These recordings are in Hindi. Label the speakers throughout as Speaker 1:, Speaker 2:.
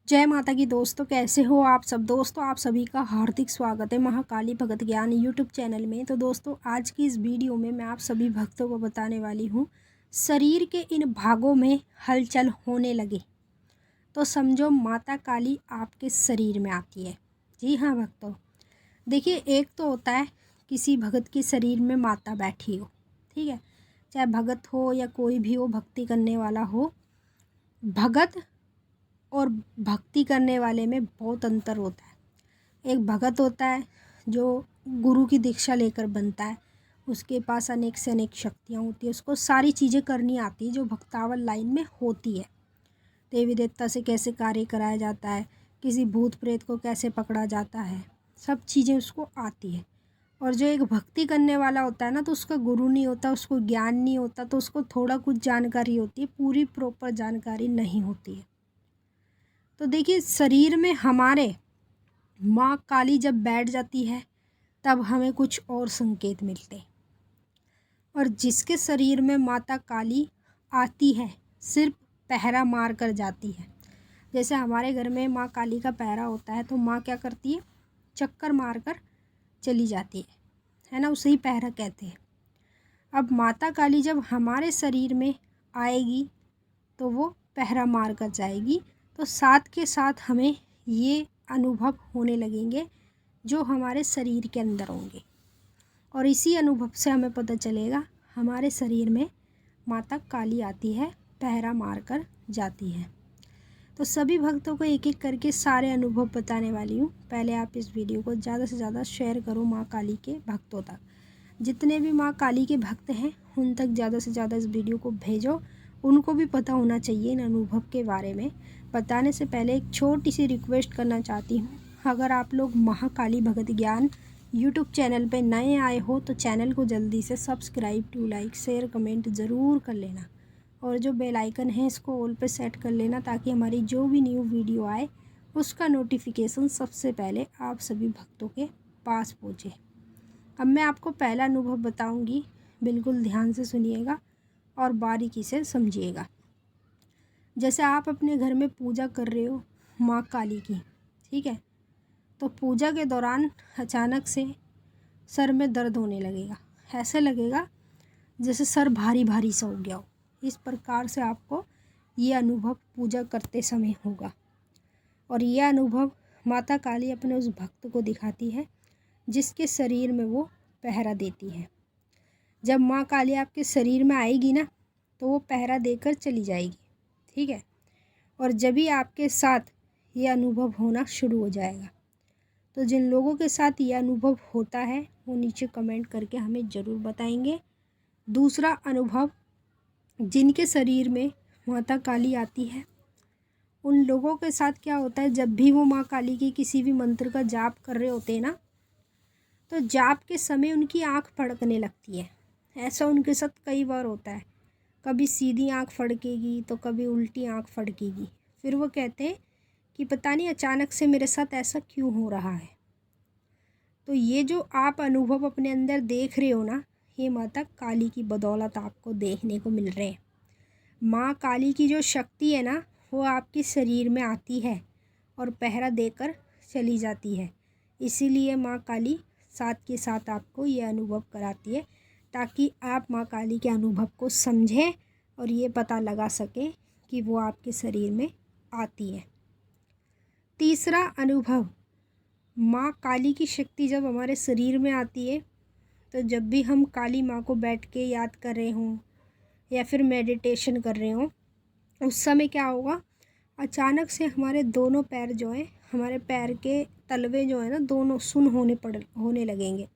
Speaker 1: जय माता की दोस्तों, कैसे हो आप सब। दोस्तों आप सभी का हार्दिक स्वागत है महाकाली भगत ज्ञान यूट्यूब चैनल में। तो दोस्तों आज की इस वीडियो में मैं आप सभी भक्तों को बताने वाली हूँ, शरीर के इन भागों में हलचल होने लगे तो समझो माता काली आपके शरीर में आती है। जी हाँ भक्तों, देखिए एक तो होता है किसी भगत के शरीर में माता बैठी हो, ठीक है, चाहे भगत हो या कोई भी हो, भक्ति करने वाला हो। भगत और भक्ति करने वाले में बहुत अंतर होता है। एक भगत होता है जो गुरु की दीक्षा लेकर बनता है, उसके पास अनेक से अनेक शक्तियाँ होती है, उसको सारी चीज़ें करनी आती है जो भक्तावल लाइन में होती है। देवी देवता से कैसे कार्य कराया जाता है, किसी भूत प्रेत को कैसे पकड़ा जाता है, सब चीज़ें उसको आती है। और जो एक भक्ति करने वाला होता है ना, तो उसका गुरु नहीं होता, उसको ज्ञान नहीं होता, तो उसको थोड़ा कुछ जानकारी होती है, पूरी प्रॉपर जानकारी नहीं होती है। तो देखिए शरीर में हमारे माँ काली जब बैठ जाती है तब हमें कुछ और संकेत मिलते हैं। और जिसके शरीर में माता काली आती है सिर्फ पहरा मार कर जाती है। जैसे हमारे घर में माँ काली का पहरा होता है तो माँ क्या करती है, चक्कर मार कर चली जाती है ना, उसे ही पहरा कहते हैं। अब माता काली जब हमारे शरीर में आएगी तो वो पहरा मार कर जाएगी, तो साथ के साथ हमें ये अनुभव होने लगेंगे जो हमारे शरीर के अंदर होंगे। और इसी अनुभव से हमें पता चलेगा हमारे शरीर में माता काली आती है, पहरा मार कर जाती है। तो सभी भक्तों को एक एक करके सारे अनुभव बताने वाली हूँ। पहले आप इस वीडियो को ज़्यादा से ज़्यादा शेयर करो माँ काली के भक्तों तक। जितने भी माँ काली के भक्त हैं उन तक ज़्यादा से ज़्यादा इस वीडियो को भेजो, उनको भी पता होना चाहिए इन अनुभव के बारे में। बताने से पहले एक छोटी सी रिक्वेस्ट करना चाहती हूँ, अगर आप लोग महाकाली भगत ज्ञान यूट्यूब चैनल पे नए आए हो तो चैनल को जल्दी से subscribe to like share comment ज़रूर कर लेना, और जो बेल आइकन है इसको ऑल पे सेट कर लेना ताकि हमारी जो भी न्यू वीडियो आए उसका नोटिफिकेशन सबसे पहले आप सभी भक्तों के पास पहुँचे। अब मैं आपको पहला अनुभव बताऊंगी, बिल्कुल ध्यान से सुनिएगा और बारीकी से समझिएगा। जैसे आप अपने घर में पूजा कर रहे हो माँ काली की, ठीक है, तो पूजा के दौरान अचानक से सर में दर्द होने लगेगा। ऐसे लगेगा जैसे सर भारी भारी सा हो गया हो। इस प्रकार से आपको ये अनुभव पूजा करते समय होगा। और यह अनुभव माता काली अपने उस भक्त को दिखाती है जिसके शरीर में वो पहरा देती है। जब माँ काली आपके शरीर में आएगी ना तो वो पहरा देकर चली जाएगी, ठीक है। और जब भी आपके साथ ये अनुभव होना शुरू हो जाएगा, तो जिन लोगों के साथ ये अनुभव होता है वो नीचे कमेंट करके हमें ज़रूर बताएंगे। दूसरा अनुभव, जिनके शरीर में माता काली आती है उन लोगों के साथ क्या होता है, जब भी वो माँ काली के किसी भी मंत्र का जाप कर रहे होते हैं ना, तो जाप के समय उनकी आँख फड़कने लगती है। ऐसा उनके साथ कई बार होता है, कभी सीधी आँख फड़केगी तो कभी उल्टी आँख फड़केगी। फिर वो कहते हैं कि पता नहीं अचानक से मेरे साथ ऐसा क्यों हो रहा है। तो ये जो आप अनुभव अपने अंदर देख रहे हो ना, ये माता काली की बदौलत आपको देखने को मिल रहे हैं। माँ काली की जो शक्ति है ना वो आपके शरीर में आती है और पहरा देकर चली जाती है। इसीलिए माँ काली साथ के साथ आपको ये अनुभव कराती है ताकि आप माँ काली के अनुभव को समझें और ये पता लगा सकें कि वो आपके शरीर में आती है। तीसरा अनुभव, माँ काली की शक्ति जब हमारे शरीर में आती है तो जब भी हम काली माँ को बैठ के याद कर रहे हों या फिर मेडिटेशन कर रहे हों, उस समय क्या होगा, अचानक से हमारे दोनों पैर जो हैं, हमारे पैर के तलवे जो है ना, दोनों सुन्न होने लगेंगे।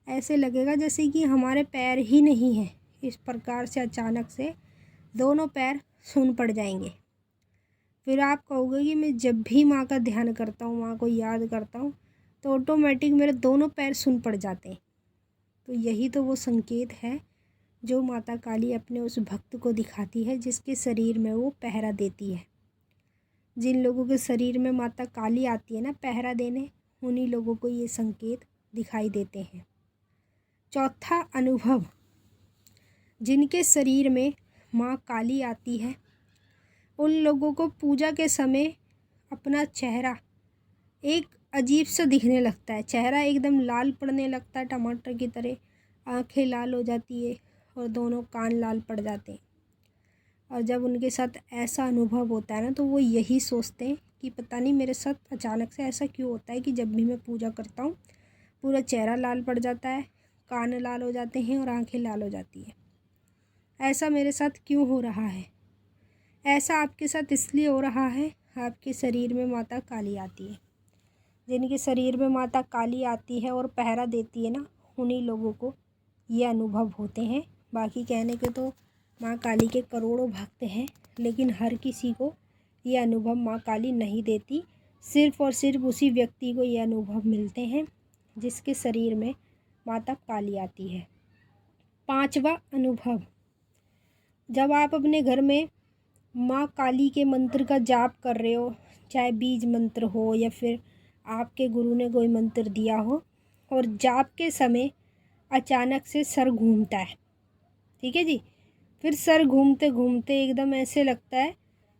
Speaker 1: ऐसे लगेगा जैसे कि हमारे पैर ही नहीं है। इस प्रकार से अचानक से दोनों पैर सुन्न पड़ जाएंगे। फिर आप कहोगे कि मैं जब भी माँ का ध्यान करता हूँ, माँ को याद करता हूँ, तो ऑटोमेटिक मेरे दोनों पैर सुन्न पड़ जाते हैं। तो यही तो वो संकेत है जो माता काली अपने उस भक्त को दिखाती है जिसके शरीर में वो पहरा देती है। जिन लोगों के शरीर में माता काली आती है ना पहरा देने, उन्हीं लोगों को ये संकेत दिखाई देते हैं। चौथा अनुभव, जिनके शरीर में माँ काली आती है उन लोगों को पूजा के समय अपना चेहरा एक अजीब सा दिखने लगता है, चेहरा एकदम लाल पड़ने लगता है टमाटर की तरह, आंखें लाल हो जाती है और दोनों कान लाल पड़ जाते हैं। और जब उनके साथ ऐसा अनुभव होता है ना, तो वो यही सोचते हैं कि पता नहीं मेरे साथ अचानक से ऐसा क्यों होता है कि जब भी मैं पूजा करता हूँ पूरा चेहरा लाल पड़ जाता है, कान लाल हो जाते हैं और आंखें लाल हो जाती है। ऐसा मेरे साथ क्यों हो रहा है? ऐसा आपके साथ इसलिए हो रहा है, आपके शरीर में माता काली आती है। जिनके शरीर में माता काली आती है और पहरा देती है ना, उन्हीं लोगों को ये अनुभव होते हैं। बाकी कहने के तो माँ काली के करोड़ों भक्त हैं, लेकिन हर किसी को ये अनुभव माँ काली नहीं देती। सिर्फ़ और सिर्फ उसी व्यक्ति को ये अनुभव मिलते हैं जिसके शरीर में माता काली आती है। 5वां अनुभव, जब आप अपने घर में माँ काली के मंत्र का जाप कर रहे हो, चाहे बीज मंत्र हो या फिर आपके गुरु ने कोई मंत्र दिया हो, और जाप के समय अचानक से सर घूमता है, ठीक है जी, फिर सर घूमते घूमते एकदम ऐसे लगता है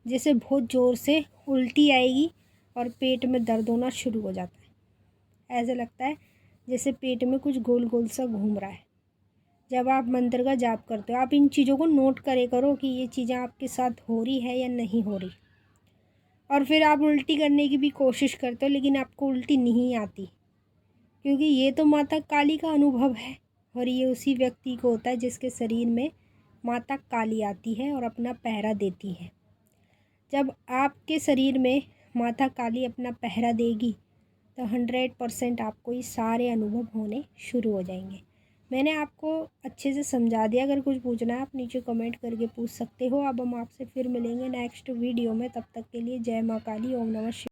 Speaker 1: जैसे बहुत ज़ोर से उल्टी आएगी और पेट में दर्द होना शुरू हो जाता है। ऐसे लगता है जैसे पेट में कुछ गोल गोल सा घूम रहा है। जब आप मंत्र का जाप करते हो, आप इन चीज़ों को नोट करे करो कि ये चीज़ें आपके साथ हो रही है या नहीं हो रही। और फिर आप उल्टी करने की भी कोशिश करते हो, लेकिन आपको उल्टी नहीं आती, क्योंकि ये तो माता काली का अनुभव है और ये उसी व्यक्ति को होता है जिसके शरीर में माता काली आती है और अपना पहरा देती है। जब आपके शरीर में माता काली अपना पहरा देगी तो 100% आपको ये सारे अनुभव होने शुरू हो जाएंगे। मैंने आपको अच्छे से समझा दिया। अगर कुछ पूछना है आप नीचे कमेंट करके पूछ सकते हो। अब हम आपसे फिर मिलेंगे नेक्स्ट वीडियो में। तब तक के लिए जय माँ काली, ओम नमः शिवाय।